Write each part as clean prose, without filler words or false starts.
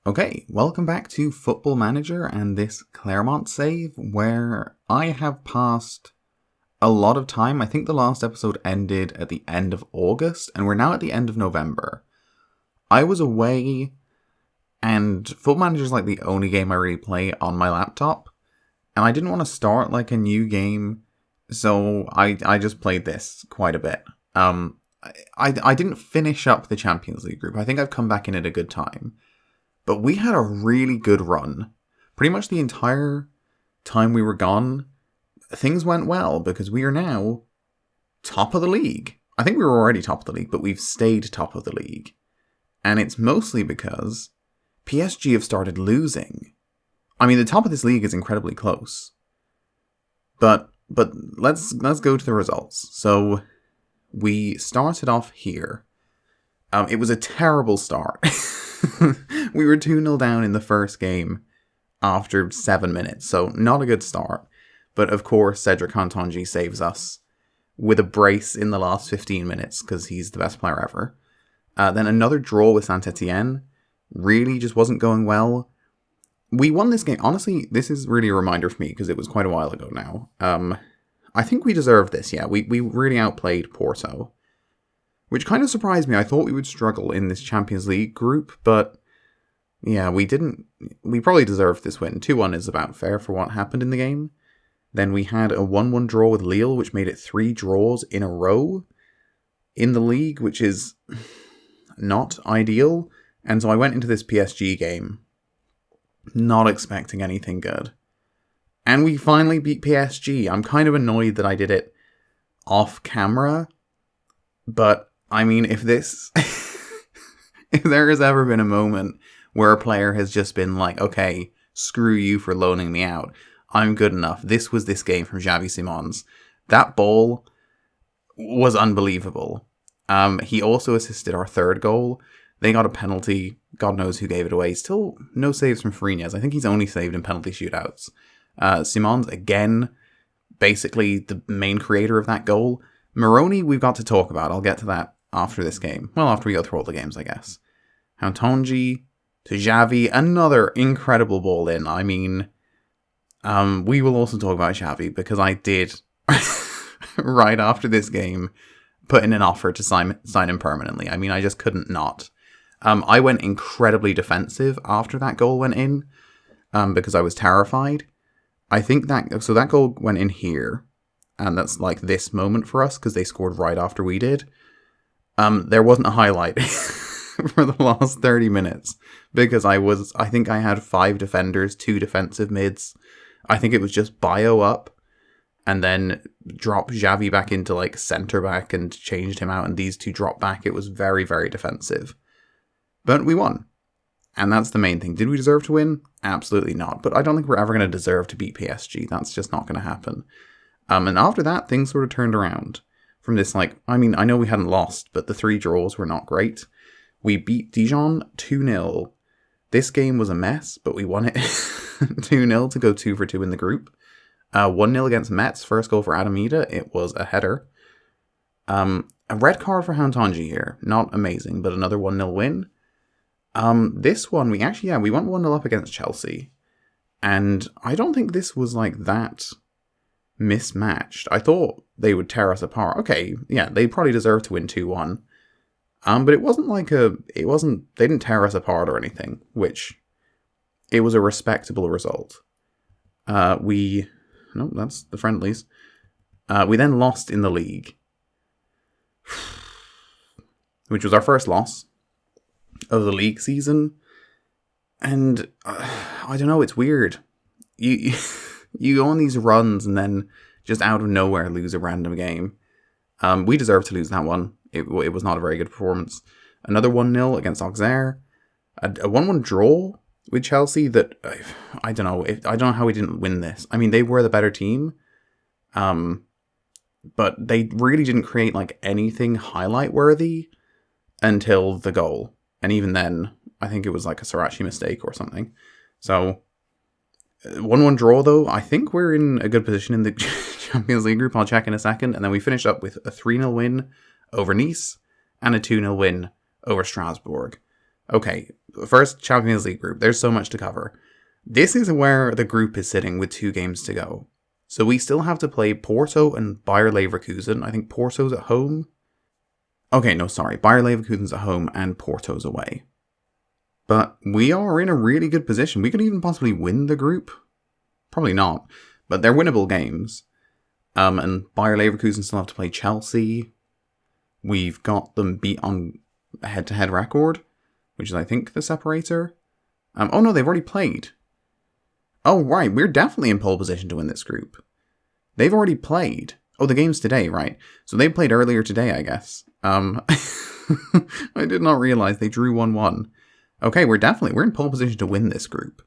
Okay, welcome back to Football Manager and this Clermont save, where I have passed a lot of time. I think the last episode ended at the end of August, and we're now at the end of November. I was away, and Football Manager is like the only game I really play on my laptop, and I didn't want to start like a new game, so I just played this quite a bit. I didn't finish up the Champions League group. I think I've come back in at a good time. But we had a really good run. Pretty much the entire time we were gone, things went well because we are now top of the league. I think we were already top of the league, but we've stayed top of the league. And it's mostly because PSG have started losing. I mean, the top of this league is incredibly close. But let's go to the results. So we started off here. It was a terrible start. We were 2-0 down in the first game after 7 minutes, so not a good start. But of course, Cedric Cantonji saves us with a brace in the last 15 minutes because he's the best player ever. Then another draw with Saint-Etienne. Really just wasn't going well. We won this game. Honestly, this is really a reminder for me because it was quite a while ago now. I think we deserved this, yeah. We really outplayed Porto. Which kind of surprised me. I thought we would struggle in this Champions League group, but yeah, we didn't. We probably deserved this win. 2-1 is about fair for what happened in the game. Then we had a 1-1 draw with Lille, which made it 3 draws in a row in the league, which is not ideal. And so I went into this PSG game not expecting anything good. And we finally beat PSG. I'm kind of annoyed that I did it off camera, but I mean, if there has ever been a moment where a player has just been like, okay, screw you for loaning me out, I'm good enough. This was this game from Xavi Simons. That ball was unbelievable. He also assisted our third goal. They got a penalty. God knows who gave it away. Still no saves from Fariñas. I think he's only saved in penalty shootouts. Simons, again, basically the main creator of that goal. Moroney, we've got to talk about. I'll get to that after this game. Well, after we go through all the games, I guess. Cantonji to Xavi, another incredible ball in. I mean, we will also talk about Xavi because I did, right after this game, put in an offer to sign him permanently. I mean, I just couldn't not. I went incredibly defensive after that goal went in because I was terrified. I think that goal went in here. And that's like this moment for us because they scored right after we did. There wasn't a highlight for the last 30 minutes because I think I had 5 defenders, 2 defensive mids. I think it was just Bio up and then drop Xavi back into like centre back and changed him out and these 2 dropped back. It was very, very defensive. But we won. And that's the main thing. Did we deserve to win? Absolutely not. But I don't think we're ever going to deserve to beat PSG. That's just not going to happen. And after that, things sort of turned around from this, like, I mean, I know we hadn't lost, but the 3 draws were not great. We beat Dijon 2-0. This game was a mess, but we won it 2-0 to go 2 for 2 in the group. 1-0 against Metz, first goal for Adamida. It was a header. A red card for Cantonji here. Not amazing, but another 1-0 win. This one, we went 1-0 up against Chelsea. And I don't think this was like that mismatched. I thought they would tear us apart. Okay, yeah, they probably deserved to win 2-1. But it wasn't they didn't tear us apart or anything, which it was a respectable result. That's the friendlies. We then lost in the league, which was our first loss of the league season. And I don't know, it's weird. You go on these runs and then just out of nowhere lose a random game. We deserved to lose that one. It was not a very good performance. Another 1-0 against Auxerre. A 1-1 draw with Chelsea that, I don't know. I don't know how we didn't win this. I mean, they were the better team. But they really didn't create like anything highlight worthy until the goal. And even then, I think it was like a Sriracha mistake or something. So 1-1 draw, though. I think we're in a good position in the Champions League group. I'll check in a second. And then we finish up with a 3-0 win over Nice and a 2-0 win over Strasbourg. Okay, first Champions League group. There's so much to cover. This is where the group is sitting with 2 games to go. So we still have to play Porto and Bayer Leverkusen. I think Porto's at home. Okay, no, sorry. Bayer Leverkusen's at home and Porto's away. But we are in a really good position. We could even possibly win the group. Probably not. But they're winnable games. And Bayer Leverkusen still have to play Chelsea. We've got them beat on a head-to-head record, which is, I think, the separator. Oh no, they've already played. Oh, right, we're definitely in pole position to win this group. They've already played. Oh, the game's today, right. So they played earlier today, I guess. I did not realize they drew 1-1. Okay, we're in pole position to win this group,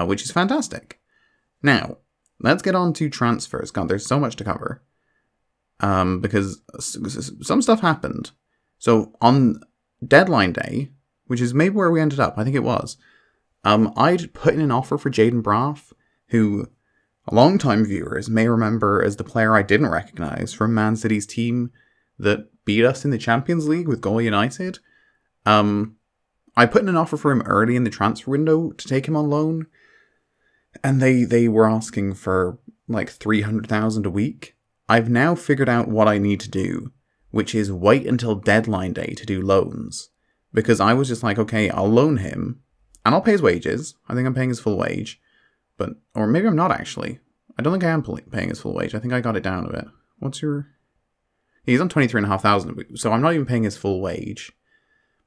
which is fantastic. Now, let's get on to transfers. God, there's so much to cover. Because some stuff happened. So on deadline day, which is maybe where we ended up, I think it was, I'd put in an offer for Jayden Braaf, who long-time viewers may remember as the player I didn't recognise from Man City's team that beat us in the Champions League with Goal United. I put in an offer for him early in the transfer window to take him on loan, and they were asking for like 300,000 a week. I've now figured out what I need to do, which is wait until deadline day to do loans. Because I was just like, okay, I'll loan him, and I'll pay his wages. I think I'm paying his full wage. Or maybe I'm not actually. I don't think I am paying his full wage. I think I got it down a bit. He's on 23,500, so I'm not even paying his full wage.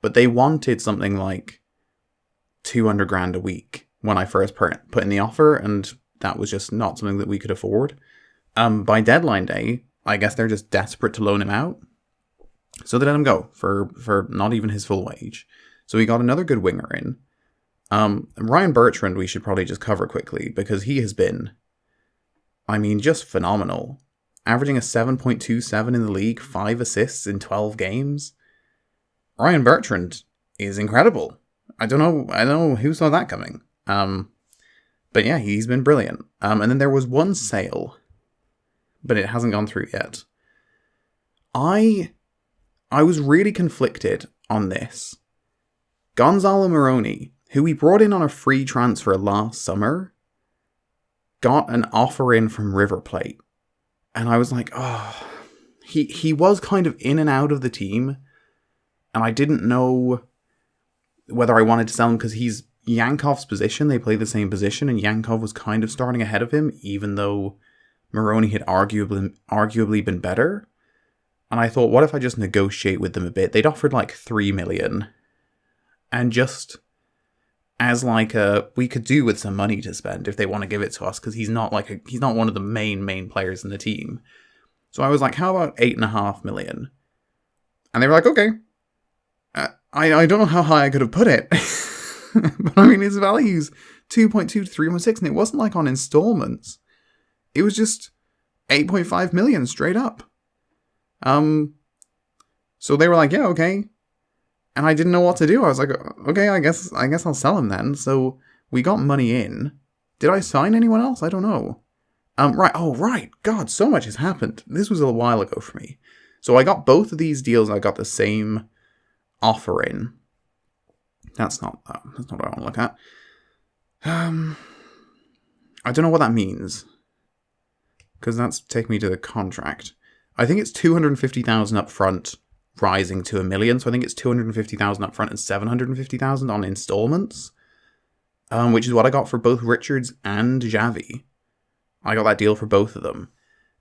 But they wanted something like 200 grand a week when I first put in the offer, and that was just not something that we could afford. By deadline day, I guess they're just desperate to loan him out. So they let him go for not even his full wage. So we got another good winger in. Ryan Bertrand we should probably just cover quickly, because he has been, just phenomenal. Averaging a 7.27 in the league, 5 assists in 12 games. Ryan Bertrand is incredible. I don't know who saw that coming. But yeah, he's been brilliant. And then there was one sale, but it hasn't gone through yet. I was really conflicted on this. Gonzalo Moroney, who we brought in on a free transfer last summer, got an offer in from River Plate. And I was like, oh, he was kind of in and out of the team. And I didn't know whether I wanted to sell him because he's Yankov's position. They play the same position, and Yankov was kind of starting ahead of him, even though Moroney had arguably been better. And I thought, what if I just negotiate with them a bit? They'd offered like 3 million. And just as we could do with some money to spend if they want to give it to us, because he's not one of the main players in the team. So I was like, how about 8.5 million? And they were like, okay. I don't know how high I could have put it. But his value's 2.2 to 3.6, and it wasn't like on installments. It was just 8.5 million straight up. So they were like, yeah, okay. And I didn't know what to do. I was like, okay, I guess I'll sell him then. So we got money in. Did I sign anyone else? I don't know. Right. Oh, right. God, so much has happened. This was a while ago for me. So I got both of these deals. I got the same offer in. That's not what I want to look at. I don't know what that means, because that's taking me to the contract. I think it's 250,000 up front, rising to 1 million. So I think it's 250,000 up front and 750,000 on installments, which is what I got for both Richards and Xavi. I got that deal for both of them.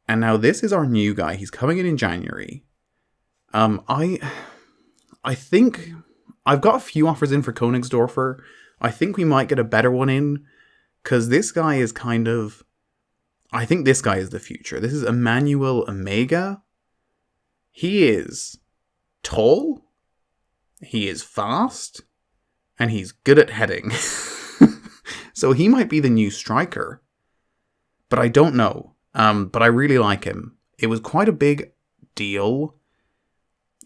And now this is our new guy. He's coming in January. I think I've got a few offers in for Königsdorfer. I think we might get a better one in, because this guy is I think this guy is the future. This is Emmanuel Omega. He is tall, he is fast, and he's good at heading. So he might be the new striker. But I don't know. But I really like him. It was quite a big deal.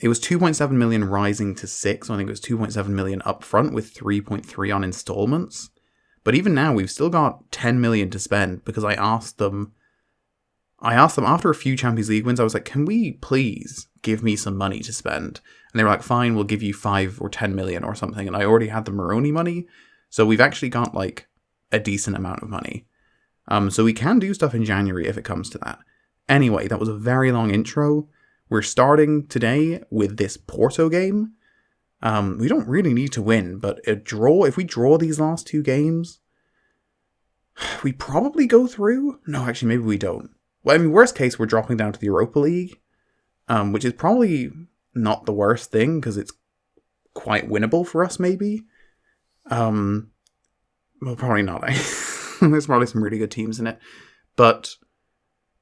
It was 2.7 million rising to 6. So I think it was 2.7 million up front with 3.3 on installments. But even now, we've still got 10 million to spend, because I asked them I asked them after a few Champions League wins, I was like, can we please give me some money to spend? And they were like, fine, we'll give you 5 or 10 million or something. And I already had the Moroney money. So we've actually got like a decent amount of money. So we can do stuff in January if it comes to that. Anyway, that was a very long intro. We're starting today with this Porto game. We don't really need to win, but if we draw these last 2 games, we probably go through. No, actually, maybe we don't. Well, I mean, worst case, we're dropping down to the Europa League, which is probably not the worst thing because it's quite winnable for us, maybe. Well, probably not. There's probably some really good teams in it, but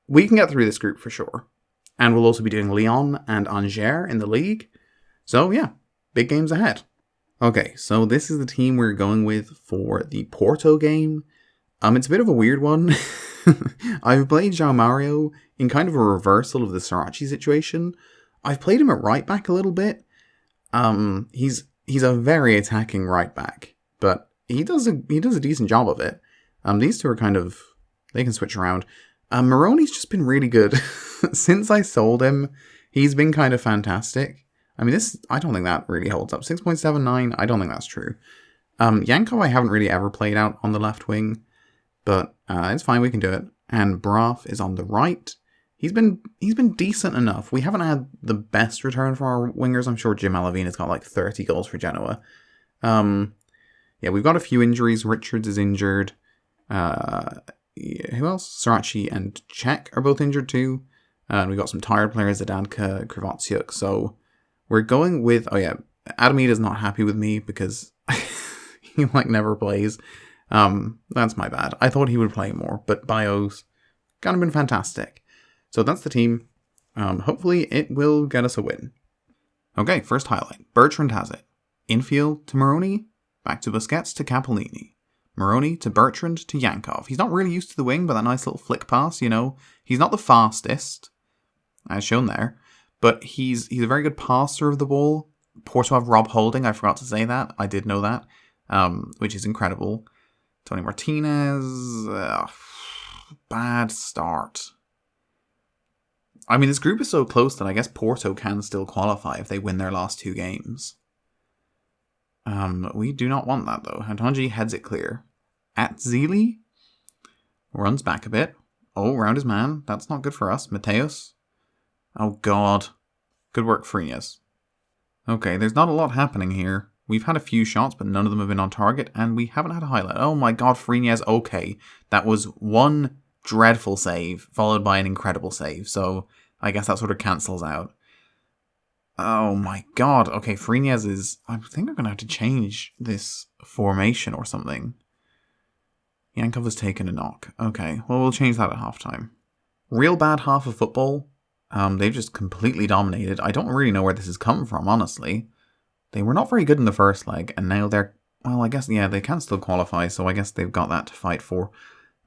we can get through this group for sure. And we'll also be doing Lyon and Angers in the league. So yeah, big games ahead. Okay, so this is the team we're going with for the Porto game. It's a bit of a weird one. I've played João Mario in kind of a reversal of the Srirachi situation. I've played him at right back a little bit. He's a very attacking right back, but he does a decent job of it. These two are kind of, they can switch around. Moroney's just been really good. Since I sold him, he's been kind of fantastic. I mean, I don't think that really holds up. 6.79, I don't think that's true. Yankov I haven't really ever played out on the left wing, but it's fine, we can do it. And Braf is on the right. He's been decent enough. We haven't had the best return for our wingers. I'm sure Jim Alavina's got like 30 goals for Genoa. Yeah, we've got a few injuries. Richards is injured. Who else? Srirachi and Czech are both injured too. And we've got some tired players, Zadadka, Kravatsiuk. So we're going with... Oh yeah, Adamida's not happy with me because he like never plays. That's my bad. I thought he would play more, but Bio's kind of been fantastic. So that's the team. Hopefully it will get us a win. Okay, first highlight. Bertrand has it. Infield to Moroney, back to Busquets to Capellini. Moroney to Bertrand to Yankov. He's not really used to the wing, but that nice little flick pass, you know. He's not the fastest, as shown there, but he's a very good passer of the ball. Porto have Rob Holding, I forgot to say that. I did know that, which is incredible. Tony Martinez, bad start. I mean, this group is so close that I guess Porto can still qualify if they win their last 2 games. We do not want that, though. Hatonji heads it clear. At Zili runs back a bit. Oh, round his man. That's not good for us. Mateos. Oh, God. Good work, Frias. Okay, there's not a lot happening here. We've had a few shots, but none of them have been on target, and we haven't had a highlight. Oh my God, Frias. Okay, that was one dreadful save, followed by an incredible save, so I guess that sort of cancels out. Oh my God. Okay, Frias is... I think I'm going to have to change this formation or something. Yankov has taken a knock. Okay, well, we'll change that at halftime. Real bad half of football. They've just completely dominated. I don't really know where this has come from, honestly. They were not very good in the first leg, and now they're... Well, I guess, yeah, they can still qualify, so I guess they've got that to fight for.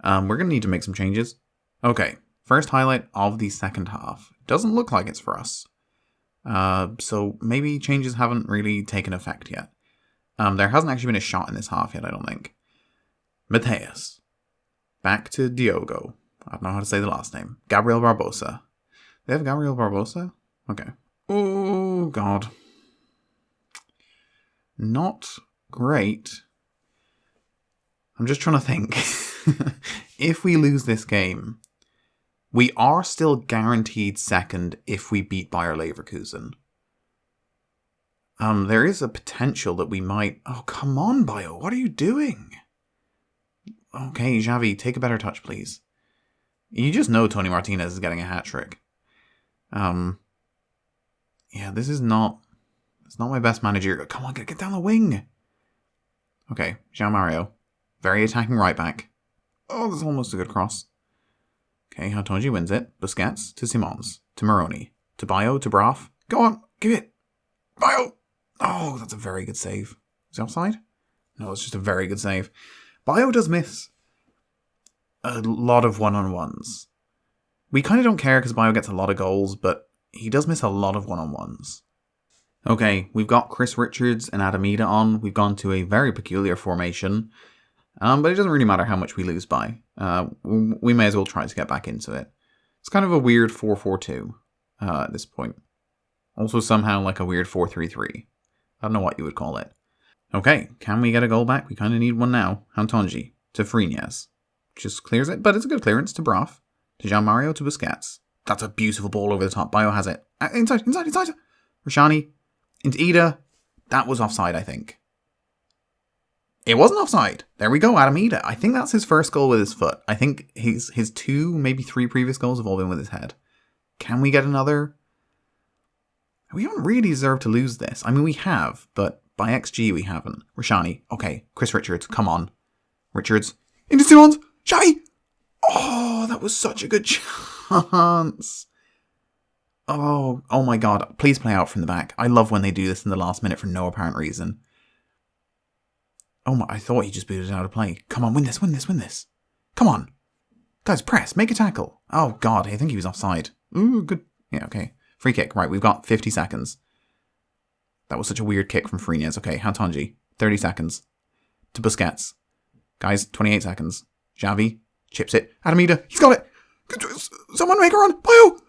We're going to need to make some changes. Okay, first highlight of the second half. Doesn't look like it's for us. So maybe changes haven't really taken effect yet. There hasn't actually been a shot in this half yet, I don't think. Mateus. Back to Diogo. I don't know how to say the last name. Gabriel Barbosa. They have Gabriel Barbosa? Okay. Oh, God. Not great. I'm just trying to think. If we lose this game, we are still guaranteed second if we beat Bayer Leverkusen. There is a potential that we might... Oh, come on, Bio. What are you doing? Okay, Xavi, take a better touch, please. You just know Tony Martinez is getting a hat-trick. Yeah, this is not... It's not my best manager. Come on, get down the wing. Okay, João Mario. Very attacking right back. Oh, that's almost a good cross. Okay, Hatonji wins it. Busquets to Simons. To Moroney. To Bio. To Braf. Go on, give it. Bio. Oh, that's a very good save. Is he offside? No, it's just a very good save. Bio does miss a lot of one-on-ones. We kind of don't care because Bio gets a lot of goals, but he does miss a lot of one-on-ones. Okay, we've got Chris Richards and Adamida on. We've gone to a very peculiar formation. But it doesn't really matter how much we lose by. We may as well try to get back into it. It's kind of a weird 4-4-2 at this point. Also somehow like a weird 4-3-3. I don't know what you would call it. Okay, can we get a goal back? We kind of need one now. Hantonji to Frines. Just clears it, but it's a good clearance to Broff. To Jean-Mario to Busquets. That's a beautiful ball over the top. Bayo has it. Inside. Rashani. Into Ida. That was offside, I think. It wasn't offside. There we go, Adam Ida. I think that's his first goal with his foot. I think his 2, maybe 3 previous goals have all been with his head. Can we get another? We haven't really deserved to lose this. I mean, we have, but by XG we haven't. Rashani. Okay, Chris Richards. Come on. Richards. Into Simons. Xavi. Oh, that was such a good chance. Oh my god. Please play out from the back. I love when they do this in the last minute for no apparent reason. Oh my, I thought he just booted out of play. Come on, win this. Come on. Guys, press. Make a tackle. Oh god, I think he was offside. Ooh, good. Yeah, okay. Free kick. Right, we've got 50 seconds. That was such a weird kick from Frines. Okay, Hantonji. 30 seconds. To Busquets. Guys, 28 seconds. Xavi. Chips it. Adamida. He's got it. Someone make a run. Bayo.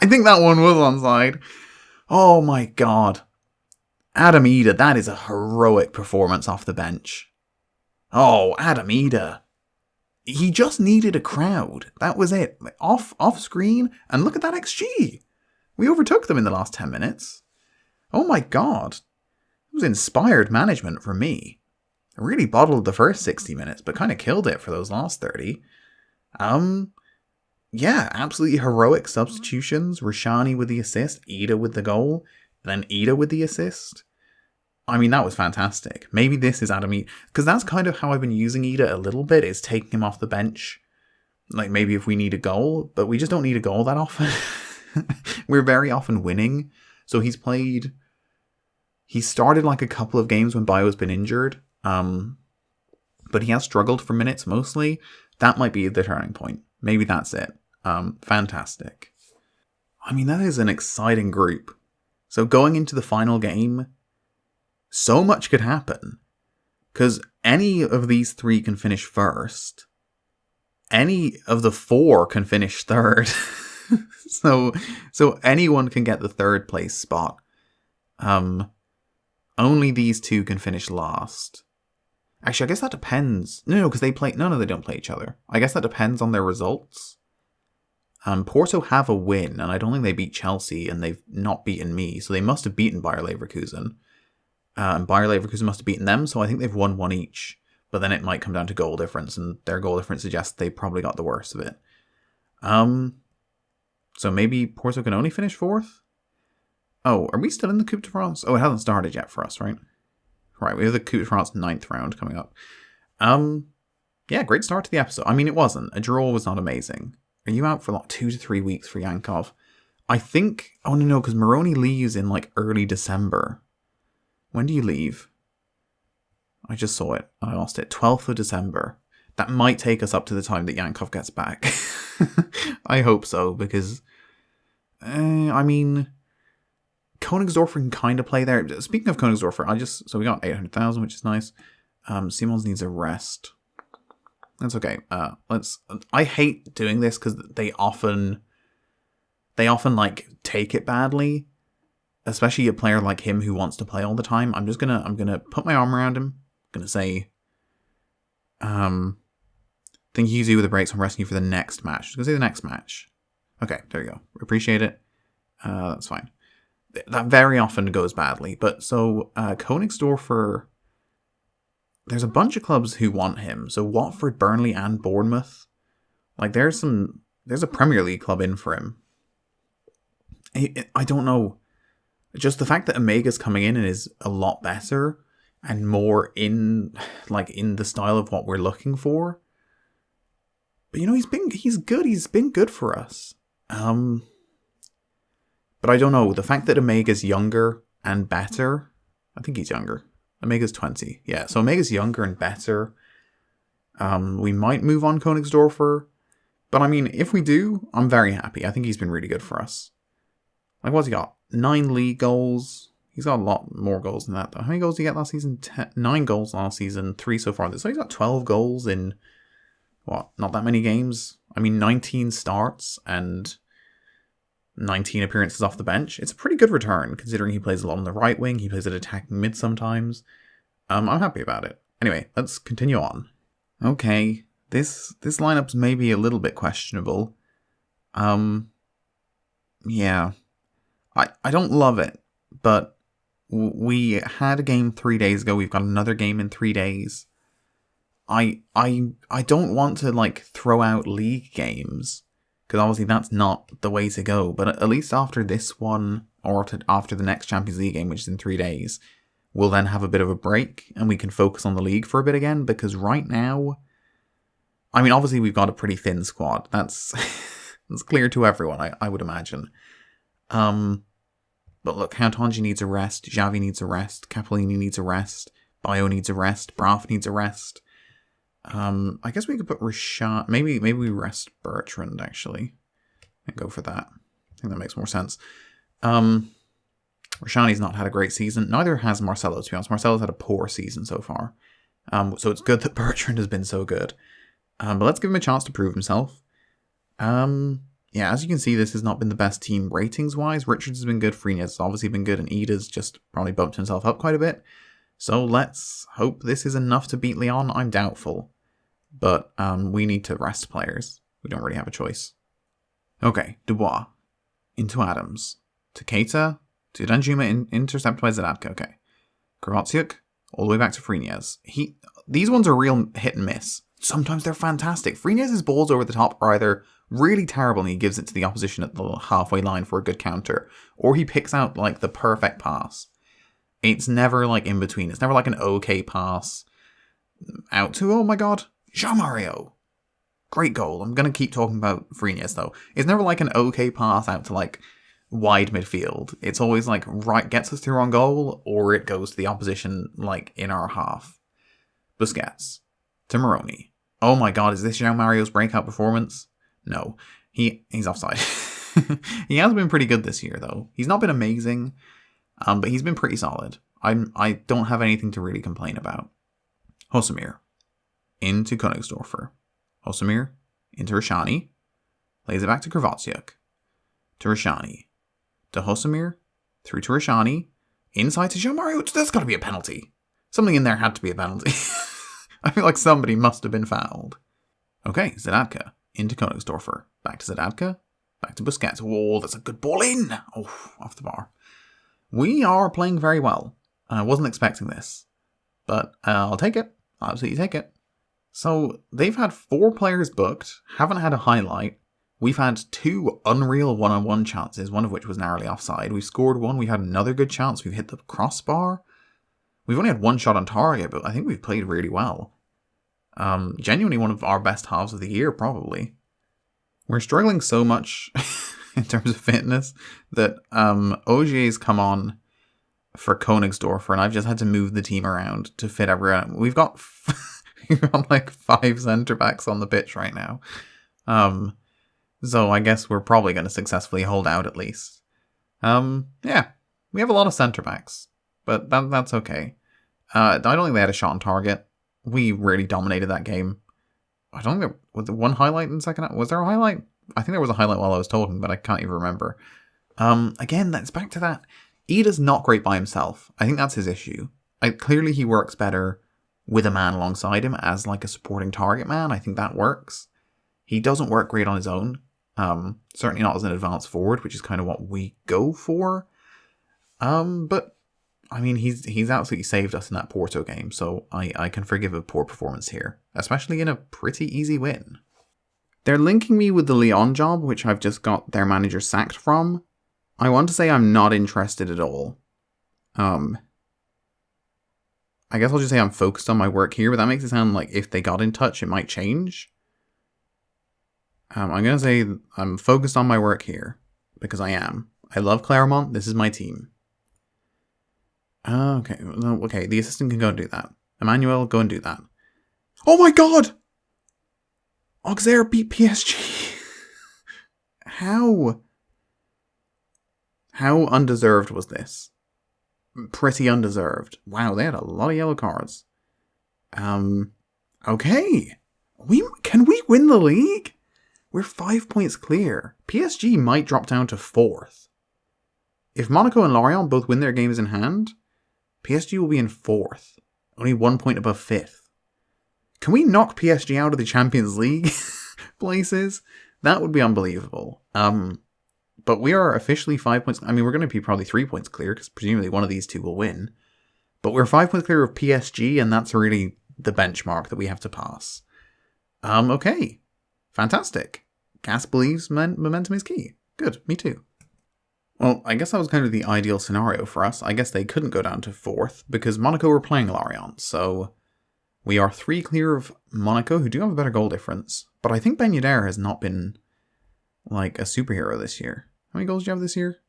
I think that one was onside. Oh my god. Adamida, that is a heroic performance off the bench. Oh, Adamida. He just needed a crowd. That was it. Off screen. And look at that XG. We overtook them in the last 10 minutes. Oh my god. It was inspired management from me. I really bottled the first 60 minutes, but kind of killed it for those last 30. Yeah, absolutely heroic substitutions. Rashani with the assist, Ida with the goal, then Ida with the assist. I mean, that was fantastic. Maybe this is Adam Ida, because that's kind of how I've been using Ida a little bit, is taking him off the bench. Like, maybe if we need a goal, but we just don't need a goal that often. We're very often winning. So he started like a couple of games when Bayo's been injured, but he has struggled for minutes mostly. That might be the turning point. Maybe that's it. Fantastic. I mean, that is an exciting group. So going into the final game, so much could happen. Because any of these 3 can finish first. Any of the 4 can finish third. So anyone can get the 3rd place spot. Only these 2 can finish last. Actually, I guess that depends. No, because they play. No, they don't play each other. I guess that depends on their results. Porto have a win, and I don't think they beat Chelsea, and they've not beaten me, so they must have beaten Bayer Leverkusen. And Bayer Leverkusen must have beaten them, so I think they've won 1 each. But then it might come down to goal difference, and their goal difference suggests they probably got the worst of it. So maybe Porto can only finish 4th? Oh, are we still in the Coupe de France? Oh, it hasn't started yet for us, right? Right, we have the Coupe de France 9th round coming up. Yeah, great start to the episode. I mean, it wasn't. A draw was not amazing. Are you out for like 2 to 3 weeks for Yankov? I think... Oh, no, because Moroney leaves in like early December. When do you leave? I just saw it. I lost it. 12th of December. That might take us up to the time that Yankov gets back. I hope so, because... I mean... Königsdorfer can kind of play there. Speaking of Königsdorfer, so we got 800,000, which is nice. Simons needs a rest. That's okay. I hate doing this because they often like take it badly, especially a player like him who wants to play all the time. I'm gonna put my arm around him. I'm gonna say, thank you with the breaks. I'm resting you for the next match. I was gonna say the next match. Okay, there you go. Appreciate it. That's fine. That very often goes badly, but so Königsdorfer, there's a bunch of clubs who want him. So Watford, Burnley, and Bournemouth. Like there's a Premier League club in for him. I don't know. Just the fact that Omega's coming in and is a lot better and more in the style of what we're looking for. But he's good. He's been good for us. But I don't know. The fact that Omega's younger and better. I think he's younger. Omega's 20. Yeah, so Omega's younger and better. We might move on Königsdorfer. But I mean, if we do, I'm very happy. I think he's been really good for us. Like, what's he got? 9 league goals. He's got a lot more goals than that, though. How many goals did he get last season? 9 goals last season. 3 so far. So he's got 12 goals in, not that many games? I mean, 19 starts and 19 appearances off the bench. It's a pretty good return, considering he plays a lot on the right wing. He plays at attacking mid sometimes. I'm happy about it. Anyway, let's continue on. Okay, this lineup's maybe a little bit questionable. Yeah. I don't love it, but we had a game 3 days ago. We've got another game in 3 days. I don't want to like throw out League games, because obviously that's not the way to go. But at least after this one, or after the next Champions League game, which is in 3 days, we'll then have a bit of a break and we can focus on the League for a bit again. Because right now, I mean, obviously we've got a pretty thin squad. That's it's clear to everyone, I would imagine. But look, Houtanji needs a rest, Xavi needs a rest, Capellini needs a rest, Bayo needs a rest, Braff needs a rest. I guess we could put Rashad. Maybe we rest Bertrand actually, and go for that. I think that makes more sense. Rashani's not had a great season. Neither has Marcelo, to be honest. Marcelo's had a poor season so far. So it's good that Bertrand has been so good. But let's give him a chance to prove himself. Yeah, as you can see, this has not been the best team ratings-wise. Richards has been good, Freenez has obviously been good, and Ida's just probably bumped himself up quite a bit. So let's hope this is enough to beat Lyon. I'm doubtful. But we need to rest players. We don't really have a choice. Okay, Dubois. Into Adams. To Keita. To Danjuma, intercepted by Zadadka. Okay. Kovacic. All the way back to Freenez. These ones are real hit and miss. Sometimes they're fantastic. Freenez's balls over the top are either really terrible and he gives it to the opposition at the halfway line for a good counter, or he picks out like the perfect pass. It's never like in between. It's never like an okay pass out to, oh my god, Jean-Mario. Great goal. I'm going to keep talking about Freenez though. It's never like an okay pass out to like wide midfield. It's always like right gets us through on goal, or it goes to the opposition like in our half. Busquets. To Moroney. Oh my god, is this Jean-Mario's breakout performance? No. He's offside. He has been pretty good this year, though. He's not been amazing, but he's been pretty solid. I don't have anything to really complain about. Hosemir. Into Königsdorfer. Hosemir. Into Rashani. Lays it back to Kovacic. To Rashani. To Hosemir. Through to Rashani. Inside to Jean-Mario. That's got to be a penalty. Something in there had to be a penalty. I feel like somebody must have been fouled. Okay, Zadadka. Into Königsdorfer. Back to Zadadka. Back to Busquets. Oh, that's a good ball in. Oh, off the bar. We are playing very well. I wasn't expecting this. But I'll take it. I'll absolutely take it. So, they've had 4 players booked. Haven't had a highlight. We've had 2 unreal one-on-one chances, one of which was narrowly offside. We've scored 1. We've had another good chance. We've hit the crossbar. We've only had 1 shot on target, but I think we've played really well. Genuinely one of our best halves of the year, probably. We're struggling so much in terms of fitness that Ogier's come on for Königsdorfer, and I've just had to move the team around to fit everyone. We've got like 5 centre-backs on the pitch right now. So I guess we're probably going to successfully hold out at least. Yeah, we have a lot of centre-backs, but that's okay. I don't think they had a shot on target. We really dominated that game. I don't think there was one highlight in the second half. Was there a highlight? I think there was a highlight while I was talking, but I can't even remember. Again, that's back to that. Ida's not great by himself. I think that's his issue. Clearly he works better with a man alongside him as like a supporting target man. I think that works. He doesn't work great on his own. Certainly not as an advanced forward, which is kind of what we go for. But I mean, he's absolutely saved us in that Porto game, so I can forgive a poor performance here, especially in a pretty easy win. They're linking me with the Lyon job, which I've just got their manager sacked from. I want to say I'm not interested at all. I guess I'll just say I'm focused on my work here, but that makes it sound like if they got in touch, it might change. I'm going to say I'm focused on my work here, because I am. I love Clermont, this is my team. Okay, the assistant can go and do that. Emmanuel, go and do that. Oh my god! Auxerre beat PSG! How? How undeserved was this? Pretty undeserved. Wow, they had a lot of yellow cards. Okay. Can we win the league? We're 5 points clear. PSG might drop down to 4th. If Monaco and Lorient both win their games in hand, PSG will be in 4th. Only 1 point above 5th. Can we knock PSG out of the Champions League places? That would be unbelievable. But we are officially 5 points. I mean, we're going to be probably 3 points clear because presumably one of these two will win. But we're 5 points clear of PSG, and that's really the benchmark that we have to pass. Okay. Fantastic. Gas believes momentum is key. Good, me too. Well, I guess that was kind of the ideal scenario for us. I guess they couldn't go down to 4th because Monaco were playing Lorient, so we are 3 clear of Monaco, who do have a better goal difference. But I think Ben Yedder has not been, like, a superhero this year. How many goals do you have this year?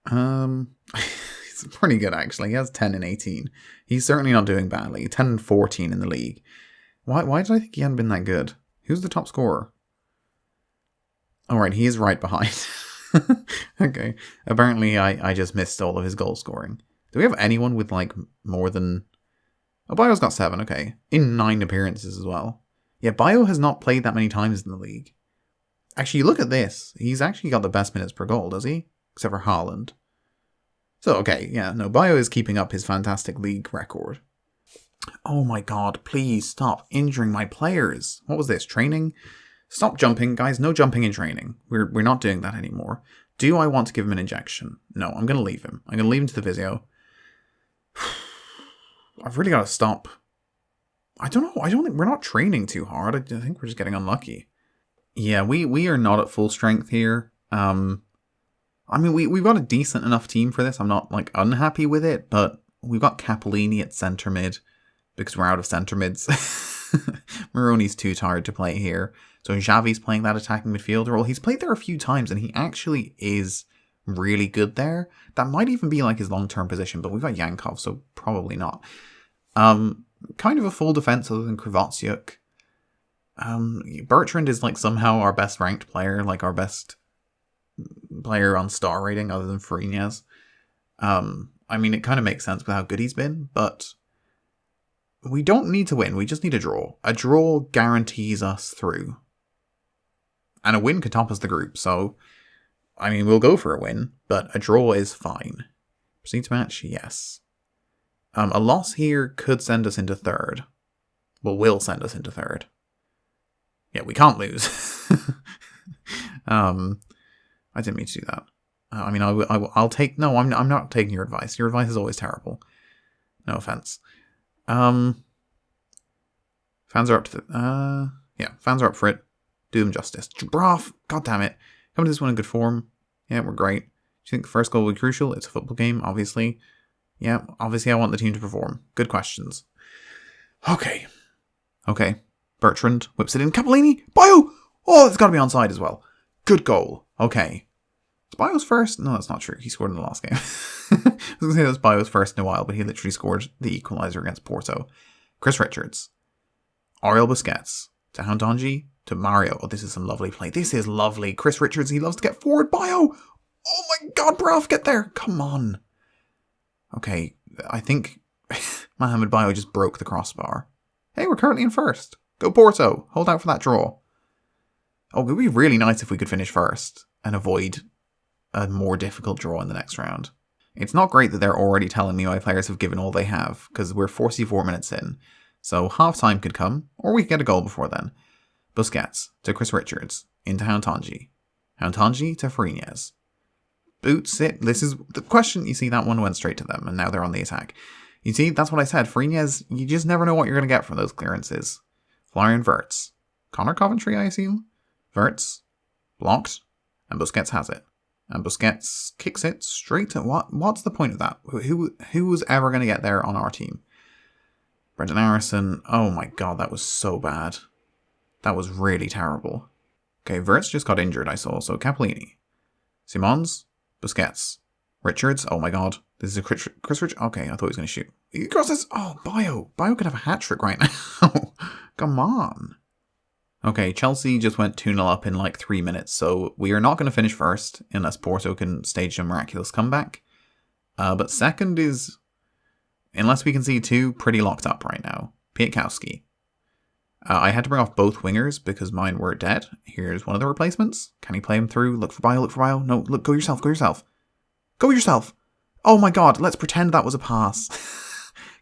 He's pretty good, actually. He has 10 and 18. He's certainly not doing badly. 10 and 14 in the league. Why did I think he hadn't been that good? Who's the top scorer? Alright, he is right behind. Okay. Apparently, I just missed all of his goal scoring. Do we have anyone with, like, more than... Oh, Bayo's got 7, okay. In 9 appearances as well. Yeah, Bayo has not played that many times in the league. Actually, look at this. He's actually got the best minutes per goal, does he? Except for Haaland. So, okay, yeah, no, Bayo is keeping up his fantastic league record. Oh my god, please stop injuring my players. What was this, training? Stop jumping, guys, no jumping in training. We're not doing that anymore. Do I want to give him an injection? No, I'm going to leave him. I'm going to leave him to the physio. I've really got to stop. I don't know, I don't think we're not training too hard. I think we're just getting unlucky. Yeah, we are not at full strength here. I mean, we've got a decent enough team for this. I'm not, like, unhappy with it, but we've got Capellini at centre mid because we're out of centre mids. Moroney's too tired to play here. So Xavi's playing that attacking midfielder role. He's played there a few times and he actually is really good there. That might even be like his long-term position, but we've got Yankov, so probably not. Kind of a full defence other than Krivotsyuk. Bertrand is like somehow our best ranked player, like our best player on star rating other than Fariñez. I mean, it kind of makes sense with how good he's been, but we don't need to win. We just need a draw. A draw guarantees us through. And a win could top us the group, so I mean, we'll go for a win, but a draw is fine. Proceed to match? Yes. A loss here could send us into 3rd. Well, will send us into 3rd. Yeah, we can't lose. I didn't mean to do that. I mean, I'll take... No, I'm not taking your advice. Your advice is always terrible. No offense. Fans are up to... yeah, fans are up for it. Do them justice. Broff! God damn it. Come to this one in good form. Yeah, we're great. Do you think the first goal will be crucial? It's a football game, obviously. Yeah, obviously I want the team to perform. Good questions. Okay. Bertrand whips it in. Capellini! Bayo! Oh, it's got to be onside as well. Good goal. Okay. Is Bayo's first? No, that's not true. He scored in the last game. I was going to say that was Bayo's first in a while, but he literally scored the equaliser against Porto. Chris Richards. Ariel Busquets. To Houndonji. To Mario. Oh, this is some lovely play. This is lovely. Chris Richards, he loves to get forward. Bayo! Oh my god, Braf, get there. Come on. Okay, I think Mohamed Bayo just broke the crossbar. Hey, we're currently in 1st. Go Porto. Hold out for that draw. Oh, it would be really nice if we could finish 1st and avoid a more difficult draw in the next round. It's not great that they're already telling me my players have given all they have, because we're 44 minutes in. So half-time could come, or we could get a goal before then. Busquets to Chris Richards, into Houndonji. Houndonji to Fariñez. Boots it. This is the question. You see, that one went straight to them, and now they're on the attack. You see, that's what I said. Fariñez, you just never know what you're going to get from those clearances. Florian Wirtz. Connor Coventry, I assume? Wirtz. Blocked. And Busquets has it. And Busquets kicks it straight to... What's the point of that? Who was ever going to get there on our team? Brendan Harrison. Oh my god, that was so bad. That was really terrible. Okay, Wirtz just got injured, I saw. So Capellini. Simons. Busquets. Richards. Oh my god. This is a Chris Richards. Okay, I thought he was going to shoot. He crosses. Oh, Bayo. Bayo could have a hat-trick right now. Come on. Okay, Chelsea just went 2-0 up in like 3 minutes, so we are not going to finish 1st unless Porto can stage a miraculous comeback. But 2nd is, unless we can see 2, pretty locked up right now. Pietkowski. I had to bring off both wingers because mine were dead. Here's one of the replacements. Can he play him through? Look for bio, look for bio. No, look, go yourself, go yourself. Go yourself! Oh my god, let's pretend that was a pass.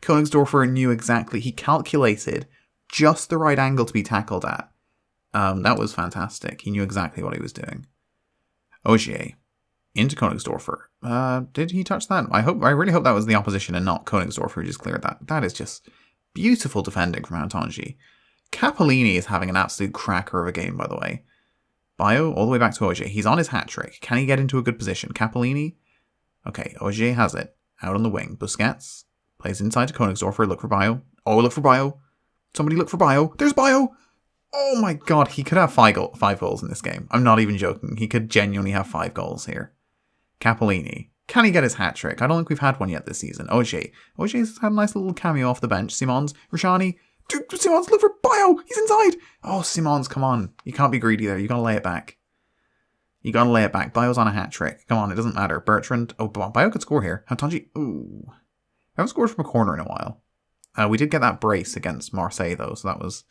Königsdorfer knew exactly. He calculated just the right angle to be tackled at. That was fantastic. He knew exactly what he was doing. Ogier into Königsdorfer. Did he touch that? I really hope that was the opposition and not Königsdorfer who just cleared that. That is just beautiful defending from Hatanji. Capellini is having an absolute cracker of a game, by the way. Bio, all the way back to Ogier. He's on his hat-trick. Can he get into a good position? Capellini? Okay, Ogier has it. Out on the wing. Busquets plays inside to Königsdorfer. Look for Bio. Oh, look for Bio. Somebody look for Bio. There's Bio! Oh my god, he could have five goals in this game. I'm not even joking. He could genuinely have 5 goals here. Capellini. Can he get his hat-trick? I don't think we've had one yet this season. Ogier's had a nice little cameo off the bench. Simons. Rashani. Dude, Simons, look for Bio! He's inside! Oh, Simons, come on. You can't be greedy there. You gotta lay it back. You gotta lay it back. Bio's on a hat-trick. Come on, it doesn't matter. Bertrand. Oh, Bio could score here. Hatanji. Ooh. I haven't scored from a corner in a while. We did get that brace against Marseille, though, so that was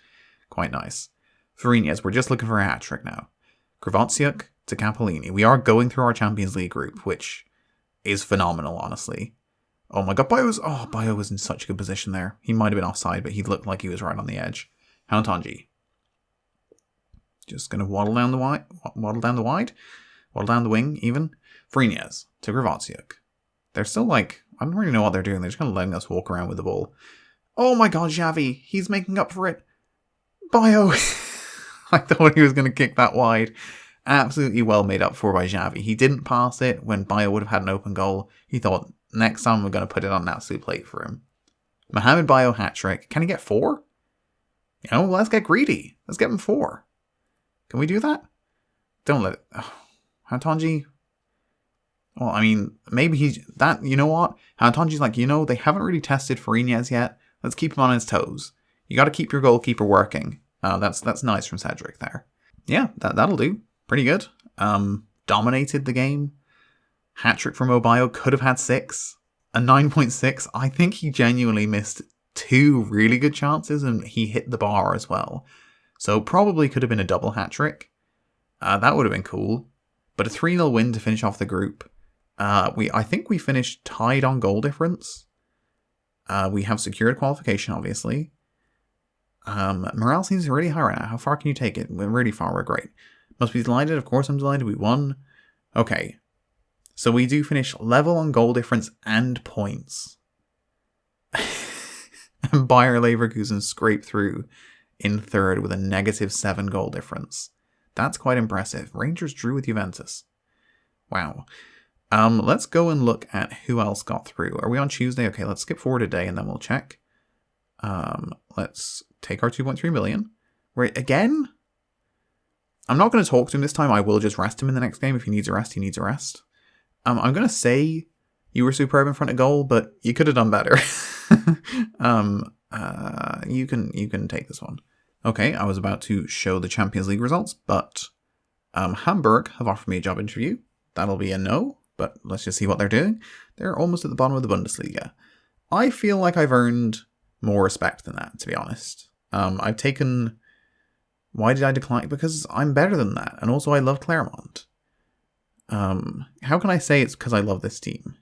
quite nice. Fariñez, we're just looking for a hat-trick now. Kravatsiuk to Capellini. We are going through our Champions League group, which is phenomenal, honestly. Oh my god, Bio was in such a good position there. He might have been offside, but he looked like he was right on the edge. Hatanji. Just going to waddle down the wing, even. Fariñez to Kravatsiuk. They're still like, I don't really know what they're doing. They're just kind of letting us walk around with the ball. Oh my god, Xavi. He's making up for it. Bio. I thought he was going to kick that wide. Absolutely well made up for by Xavi. He didn't pass it when Bio would have had an open goal. He thought, next time we're going to put it on an absolute plate for him. Mohamed Bio hat-trick. Can he get 4? You know, let's get greedy. Let's get him 4. Can we do that? Don't let it... Oh, Hatanji... Well, I mean, maybe he's... That, you know what? Hatanji's like, you know, they haven't really tested Fariñez yet. Let's keep him on his toes. You got to keep your goalkeeper working. That's nice from Cedric there. Yeah, that'll do. Pretty good. Dominated the game. Hat-trick from Obio. Could have had 6. A 9.6. I think he genuinely missed 2 really good chances and he hit the bar as well. So probably could have been a double hat-trick. That would have been cool. But a 3-0 win to finish off the group. I think we finished tied on goal difference. We have secured qualification, obviously. Morale seems really high right now. How far can you take it? We're really far. We're great. Must be delighted. Of course I'm delighted. We won. Okay. So we do finish level on goal difference and points. And Bayer Leverkusen scrape through in 3rd with a -7 goal difference. That's quite impressive. Rangers drew with Juventus. Wow. Let's go and look at who else got through. Are we on Tuesday? Okay, let's skip forward a day and then we'll check. Let's take our 2.3 million. Right, again? I'm not going to talk to him this time. I will just rest him in the next game. If he needs a rest, he needs a rest. I'm going to say you were superb in front of goal, but you could have done better. You can take this one. Okay, I was about to show the Champions League results, but Hamburg have offered me a job interview. That'll be a no, but let's just see what they're doing. They're almost at the bottom of the Bundesliga. I feel like I've earned more respect than that, to be honest. I've taken... Why did I decline? Because I'm better than that, and also I love Clermont. How can I say it's because I love this team?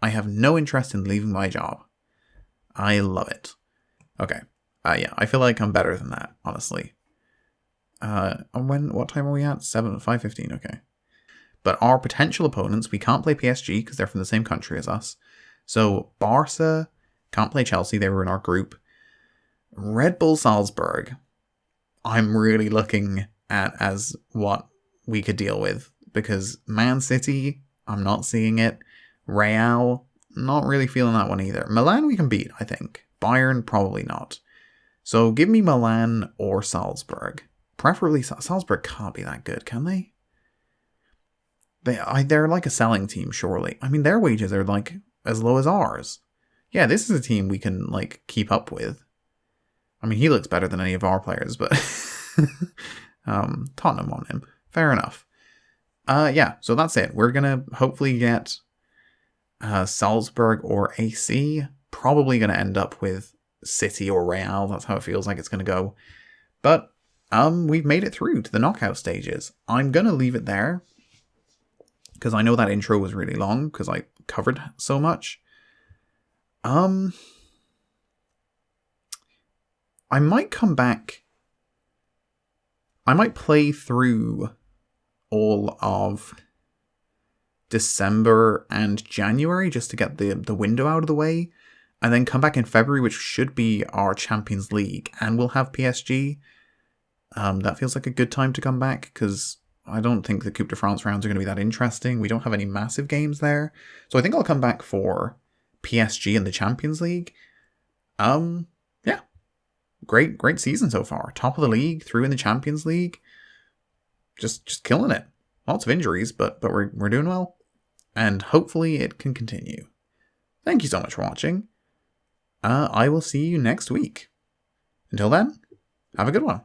I have no interest in leaving my job. I love it. Okay. Yeah, I feel like I'm better than that, honestly. What time are we at? 5:15, okay. But our potential opponents, we can't play PSG because they're from the same country as us. So Barca can't play Chelsea, they were in our group. Red Bull Salzburg, I'm really looking at as what we could deal with. Because Man City, I'm not seeing it. Real, not really feeling that one either. Milan we can beat, I think. Bayern, probably not. So give me Milan or Salzburg. Preferably Salzburg can't be that good, can they? They're like a selling team, surely. I mean, their wages are like as low as ours. Yeah, this is a team we can like keep up with. I mean, he looks better than any of our players, but Tottenham on him. Fair enough. Yeah, so that's it. We're gonna hopefully get Salzburg or AC. Probably gonna end up with City or Real. That's how it feels like it's going to go. But we've made it through to the knockout stages. I'm going to leave it there because I know that intro was really long because I covered so much. I might come back. I might play through all of December and January just to get the window out of the way, and then come back in February, which should be our Champions League, and we'll have PSG. That feels like a good time to come back because I don't think the Coupe de France rounds are going to be that interesting. We don't have any massive games there, so I think I'll come back for PSG and the Champions League. Yeah, great season so far. Top of the league, through in the Champions League, just killing it. Lots of injuries, but we're doing well, and hopefully it can continue. Thank you so much for watching. I will see you next week. Until then, have a good one.